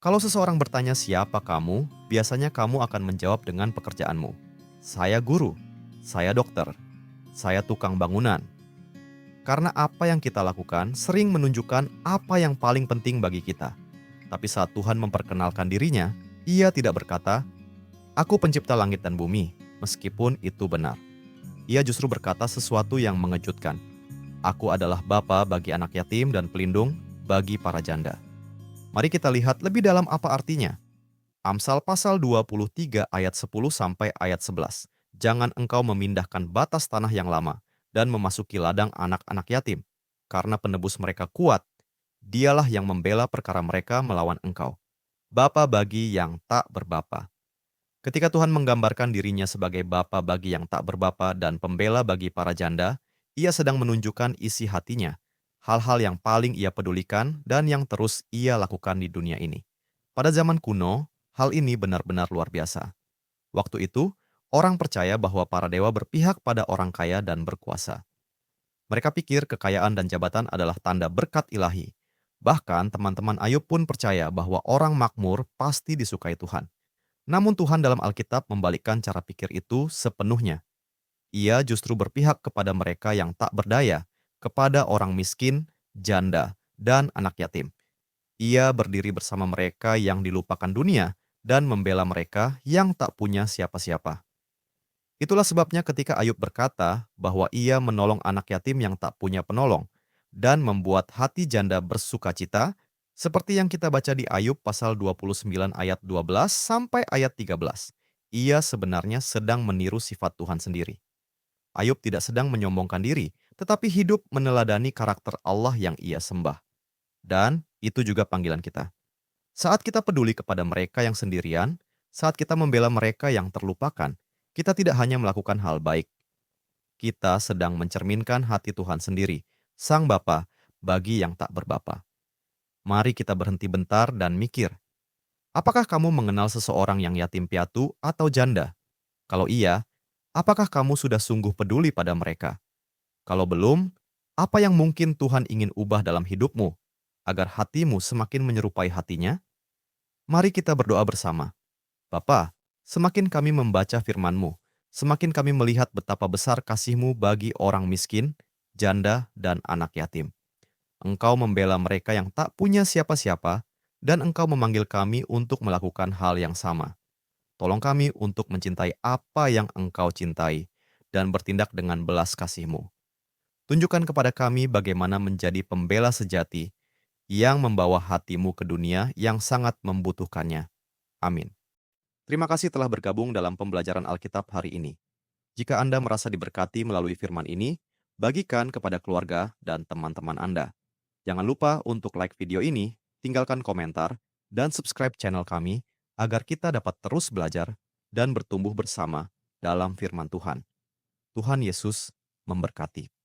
Kalau seseorang bertanya siapa kamu, biasanya kamu akan menjawab dengan pekerjaanmu. Saya guru, saya dokter, saya tukang bangunan. Karena apa yang kita lakukan sering menunjukkan apa yang paling penting bagi kita. Tapi saat Tuhan memperkenalkan dirinya, Ia tidak berkata, "Aku pencipta langit dan bumi," meskipun itu benar. Ia justru berkata sesuatu yang mengejutkan. "Aku adalah bapa bagi anak yatim dan pelindung bagi para janda." Mari kita lihat lebih dalam apa artinya. Amsal pasal 23 ayat 10 sampai ayat 11. Jangan engkau memindahkan batas tanah yang lama dan memasuki ladang anak-anak yatim, karena penebus mereka kuat. Dialah yang membela perkara mereka melawan engkau. Bapa bagi yang tak berbapa. Ketika Tuhan menggambarkan dirinya sebagai bapa bagi yang tak berbapa dan pembela bagi para janda, Ia sedang menunjukkan isi hatinya, hal-hal yang paling Ia pedulikan dan yang terus Ia lakukan di dunia ini. Pada zaman kuno, hal ini benar-benar luar biasa. Waktu itu, orang percaya bahwa para dewa berpihak pada orang kaya dan berkuasa. Mereka pikir kekayaan dan jabatan adalah tanda berkat ilahi. Bahkan teman-teman Ayub pun percaya bahwa orang makmur pasti disukai Tuhan. Namun Tuhan dalam Alkitab membalikkan cara pikir itu sepenuhnya. Ia justru berpihak kepada mereka yang tak berdaya, kepada orang miskin, janda, dan anak yatim. Ia berdiri bersama mereka yang dilupakan dunia dan membela mereka yang tak punya siapa-siapa. Itulah sebabnya ketika Ayub berkata bahwa ia menolong anak yatim yang tak punya penolong dan membuat hati janda bersukacita, seperti yang kita baca di Ayub pasal 29 ayat 12 sampai ayat 13. Ia sebenarnya sedang meniru sifat Tuhan sendiri. Ayub tidak sedang menyombongkan diri, tetapi hidup meneladani karakter Allah yang ia sembah. Dan itu juga panggilan kita. Saat kita peduli kepada mereka yang sendirian, saat kita membela mereka yang terlupakan, kita tidak hanya melakukan hal baik, kita sedang mencerminkan hati Tuhan sendiri, Sang Bapa bagi yang tak berbapa. Mari kita berhenti bentar dan mikir, apakah kamu mengenal seseorang yang yatim piatu atau janda? Kalau iya, apakah kamu sudah sungguh peduli pada mereka? Kalau belum, apa yang mungkin Tuhan ingin ubah dalam hidupmu, agar hatimu semakin menyerupai hatinya? Mari kita berdoa bersama. Bapa, semakin kami membaca firman-Mu, semakin kami melihat betapa besar kasih-Mu bagi orang miskin, janda, dan anak yatim. Engkau membela mereka yang tak punya siapa-siapa, dan Engkau memanggil kami untuk melakukan hal yang sama. Tolong kami untuk mencintai apa yang Engkau cintai, dan bertindak dengan belas kasih-Mu. Tunjukkan kepada kami bagaimana menjadi pembela sejati yang membawa hati-Mu ke dunia yang sangat membutuhkannya. Amin. Terima kasih telah bergabung dalam pembelajaran Alkitab hari ini. Jika Anda merasa diberkati melalui firman ini, bagikan kepada keluarga dan teman-teman Anda. Jangan lupa untuk like video ini, tinggalkan komentar, dan subscribe channel kami agar kita dapat terus belajar dan bertumbuh bersama dalam firman Tuhan. Tuhan Yesus memberkati.